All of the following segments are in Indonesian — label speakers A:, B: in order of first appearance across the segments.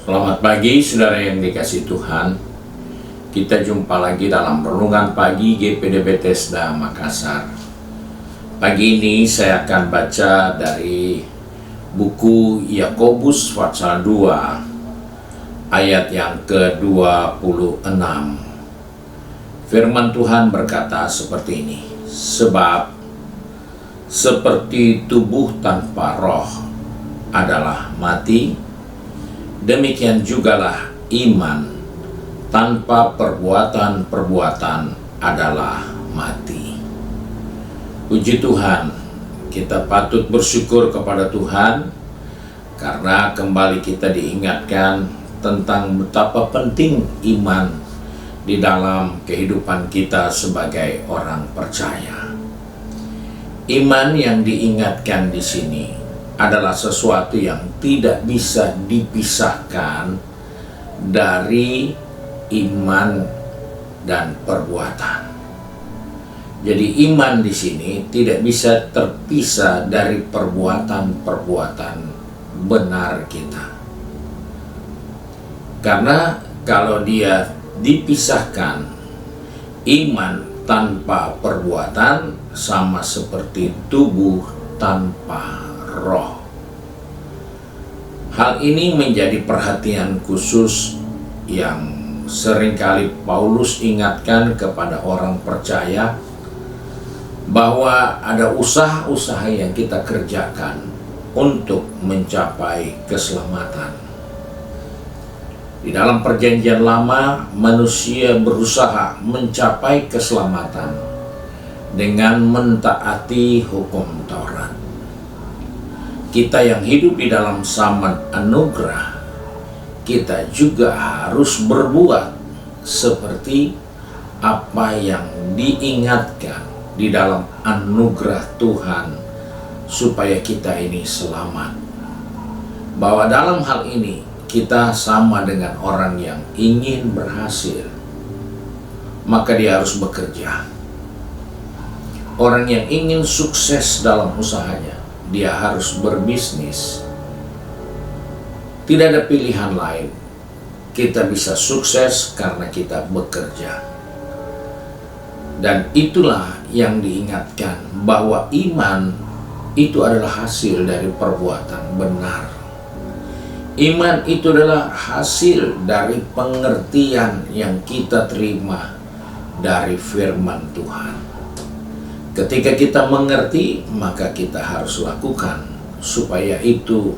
A: Selamat pagi saudara yang dikasihi Tuhan. Kita jumpa lagi dalam renungan pagi GPD Bethesda Makassar. Pagi ini saya akan baca dari buku Yakobus pasal 2 ayat yang ke-26. Firman Tuhan berkata seperti ini: sebab seperti tubuh tanpa roh adalah mati, demikian jugalah iman tanpa perbuatan-perbuatan adalah mati. Puji Tuhan, kita patut bersyukur kepada Tuhan karena kembali kita diingatkan tentang betapa penting iman di dalam kehidupan kita sebagai orang percaya. Iman yang diingatkan di sini adalah sesuatu yang tidak bisa dipisahkan dari iman dan perbuatan. Jadi iman di sini tidak bisa terpisah dari perbuatan-perbuatan benar kita. Karena kalau dia dipisahkan, iman tanpa perbuatan sama seperti tubuh tanpa roh. Hal ini menjadi perhatian khusus yang seringkali Paulus ingatkan kepada orang percaya, bahwa ada usaha-usaha yang kita kerjakan untuk mencapai keselamatan. Di dalam perjanjian lama, manusia berusaha mencapai keselamatan dengan mentaati hukum Taurat. Kita yang hidup di dalam zaman anugerah, kita juga harus berbuat seperti apa yang diingatkan di dalam anugerah Tuhan supaya kita ini selamat. Bahwa dalam hal ini kita sama dengan orang yang ingin berhasil, maka dia harus bekerja. Orang yang ingin sukses dalam usahanya, dia harus berbisnis. Tidak ada pilihan lain. Kita bisa sukses karena kita bekerja. Dan itulah yang diingatkan, bahwa iman itu adalah hasil dari perbuatan benar. Iman itu adalah hasil dari pengertian yang kita terima dari firman Tuhan. Ketika kita mengerti, maka kita harus lakukan supaya itu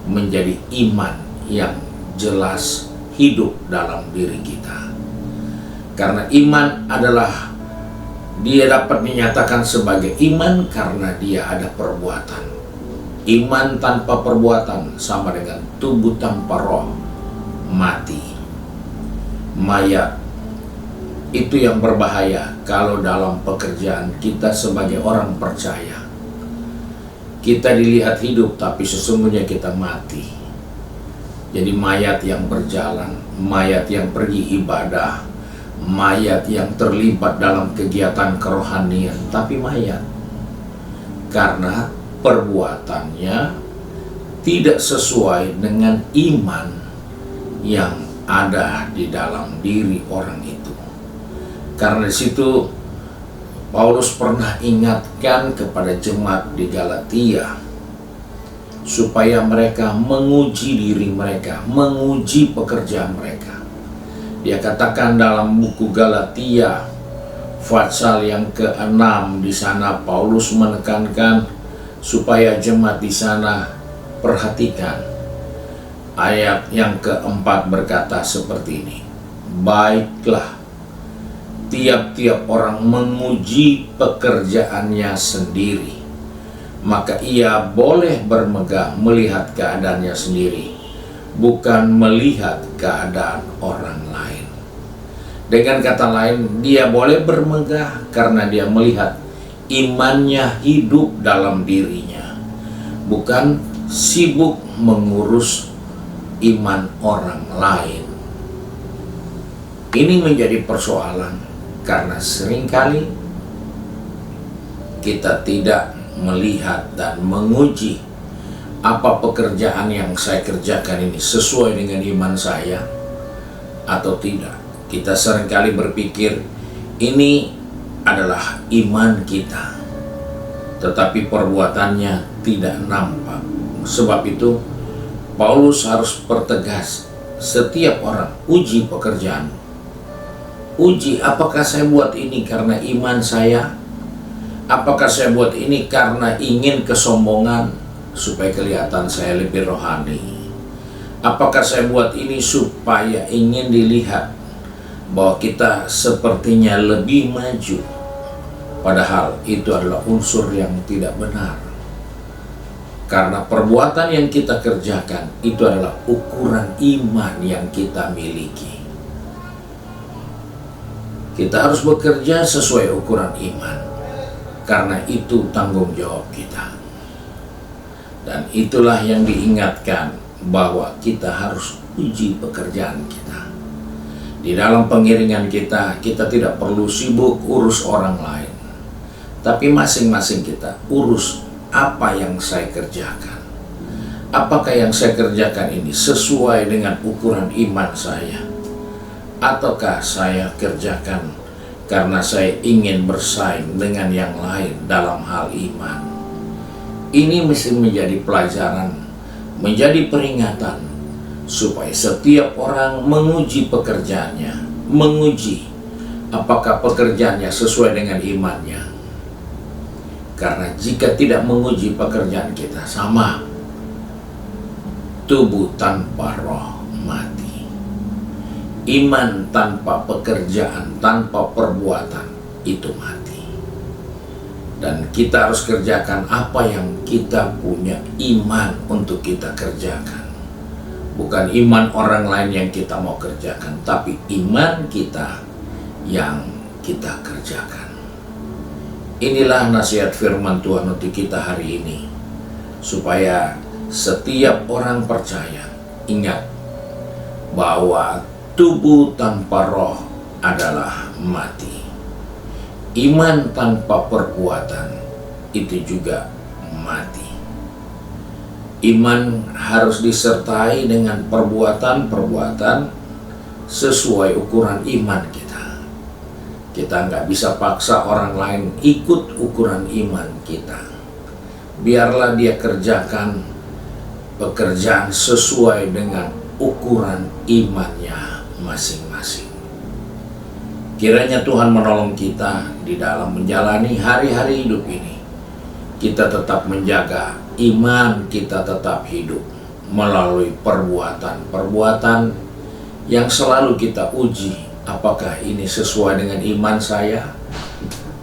A: menjadi iman yang jelas hidup dalam diri kita. Karena iman adalah, dia dapat dinyatakan sebagai iman karena dia ada perbuatan. Iman tanpa perbuatan sama dengan tubuh tanpa roh, mati, mayat. Itu yang berbahaya kalau dalam pekerjaan kita sebagai orang percaya. Kita dilihat hidup tapi sesungguhnya kita mati. Jadi mayat yang berjalan, mayat yang pergi ibadah, mayat yang terlibat dalam kegiatan kerohanian, tapi mayat. Karena perbuatannya tidak sesuai dengan iman yang ada di dalam diri orang itu. Karena di situ Paulus pernah ingatkan kepada jemaat di Galatia supaya mereka menguji diri mereka, menguji pekerjaan mereka. Dia katakan dalam buku Galatia pasal yang ke-6, di sana Paulus menekankan supaya jemaat di sana perhatikan. Ayat yang ke-4 berkata seperti ini: baiklah, tiap-tiap orang menguji pekerjaannya sendiri, maka ia boleh bermegah melihat keadaannya sendiri, bukan melihat keadaan orang lain. Dengan kata lain, dia boleh bermegah karena dia melihat imannya hidup dalam dirinya, bukan sibuk mengurus iman orang lain. Ini menjadi persoalan karena seringkali kita tidak melihat dan menguji apa pekerjaan yang saya kerjakan ini sesuai dengan iman saya atau tidak. Kita seringkali berpikir ini adalah iman kita, tetapi perbuatannya tidak nampak. Sebab itu Paulus harus pertegas, setiap orang uji pekerjaan. Uji, apakah saya buat ini karena iman saya? Apakah saya buat ini karena ingin kesombongan supaya kelihatan saya lebih rohani? Apakah saya buat ini supaya ingin dilihat bahwa kita sepertinya lebih maju? Padahal itu adalah unsur yang tidak benar. Karena perbuatan yang kita kerjakan itu adalah ukuran iman yang kita miliki. Kita harus bekerja sesuai ukuran iman, karena itu tanggung jawab kita. Dan itulah yang diingatkan, bahwa kita harus uji pekerjaan kita. Di dalam pengiringan kita, kita tidak perlu sibuk urus orang lain, tapi masing-masing kita urus apa yang saya kerjakan. Apakah yang saya kerjakan ini sesuai dengan ukuran iman saya? Ataukah saya kerjakan karena saya ingin bersaing dengan yang lain dalam hal iman? Ini mesti menjadi pelajaran, menjadi peringatan, supaya setiap orang menguji pekerjaannya, menguji apakah pekerjaannya sesuai dengan imannya. Karena jika tidak menguji pekerjaan kita, sama tubuh tanpa roh mati. Iman tanpa pekerjaan, tanpa perbuatan, itu mati. Dan kita harus kerjakan apa yang kita punya iman untuk kita kerjakan. Bukan iman orang lain yang kita mau kerjakan, tapi iman kita yang kita kerjakan. Inilah nasihat firman Tuhan untuk kita hari ini, supaya setiap orang percaya ingat bahwa tubuh tanpa roh adalah mati. Iman tanpa perbuatan itu juga mati. Iman harus disertai dengan perbuatan-perbuatan sesuai ukuran iman kita. Kita nggak bisa paksa orang lain ikut ukuran iman kita. Biarlah dia kerjakan pekerjaan sesuai dengan ukuran imannya masing-masing. Kiranya Tuhan menolong kita di dalam menjalani hari-hari hidup ini. Kita tetap menjaga iman kita, tetap hidup melalui perbuatan-perbuatan yang selalu kita uji, apakah ini sesuai dengan iman saya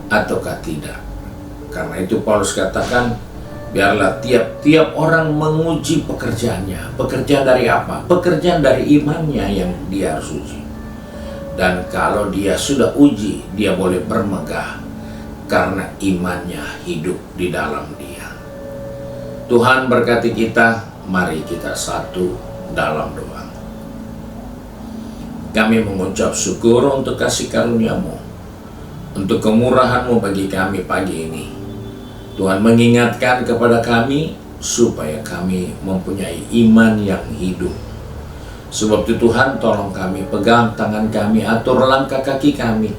A: ataukah tidak. Karena itu Paulus katakan, biarlah tiap-tiap orang menguji pekerjaannya. Pekerjaan dari apa? Pekerjaan dari imannya yang dia harus uji. Dan kalau dia sudah uji, dia boleh bermegah karena imannya hidup di dalam dia. Tuhan berkati kita, mari kita satu dalam doa. Kami mengucap syukur untuk kasih karunia-Mu, untuk kemurahan-Mu bagi kami pagi ini. Tuhan mengingatkan kepada kami supaya kami mempunyai iman yang hidup. Sebab itu Tuhan, tolong kami, pegang tangan kami, atur langkah kaki kami,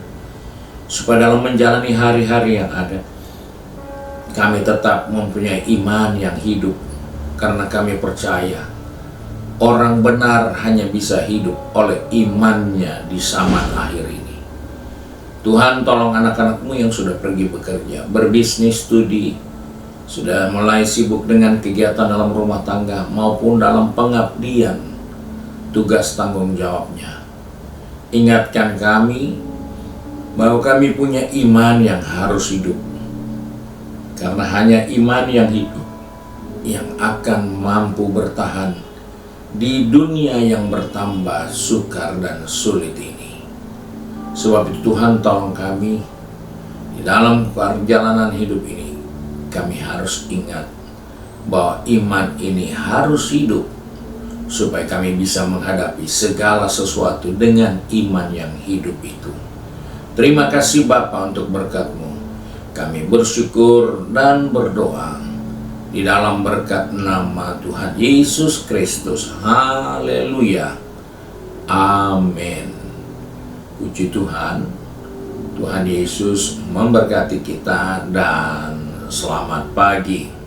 A: supaya dalam menjalani hari-hari yang ada, kami tetap mempunyai iman yang hidup. Karena kami percaya orang benar hanya bisa hidup oleh imannya di zaman akhir ini. Tuhan, tolong anak-anak-Mu yang sudah pergi bekerja, berbisnis, studi, sudah mulai sibuk dengan kegiatan dalam rumah tangga maupun dalam pengabdian, tugas tanggung jawabnya. Ingatkan kami bahwa kami punya iman yang harus hidup. Karena hanya iman yang hidup yang akan mampu bertahan di dunia yang bertambah sukar dan sulit ini. Sebab itu Tuhan, tolong kami di dalam perjalanan hidup ini. Kami harus ingat bahwa iman ini harus hidup, supaya kami bisa menghadapi segala sesuatu dengan iman yang hidup itu. Terima kasih Bapa untuk berkat-Mu. Kami bersyukur dan berdoa di dalam berkat nama Tuhan Yesus Kristus. Haleluya. Amin. Puji Tuhan. Tuhan Yesus memberkati kita dan selamat pagi.